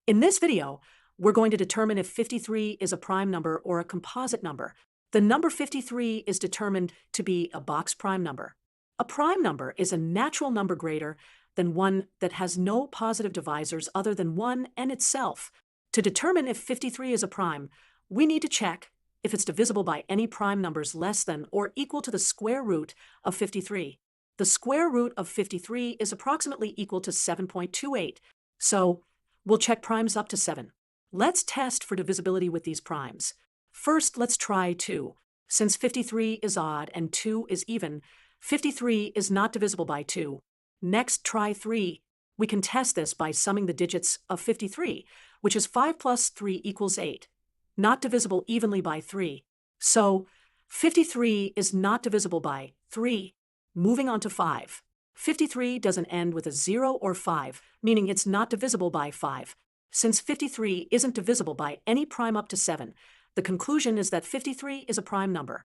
In this video, we're going to determine if 53 is a prime number or a composite number. The number 53 is determined to be a box prime number. A prime number is a natural number greater than one that has no positive divisors other than 1 and itself. To determine if 53 is a prime, we need to check if it's divisible by any prime numbers less than or equal to the square root of 53. The square root of 53 is approximately equal to 7.28, so we'll check primes up to 7. Let's test for divisibility with these primes. First, let's try 2. Since 53 is odd and 2 is even, 53 is not divisible by 2. Next, try 3. We can test this by summing the digits of 53, which is 5 plus 3 equals 8. Not divisible evenly by 3. So, 53 is not divisible by 3. Moving on to 5. 53 doesn't end with a 0 or 5, meaning it's not divisible by 5. Since 53 isn't divisible by any prime up to 7, the conclusion is that 53 is a prime number.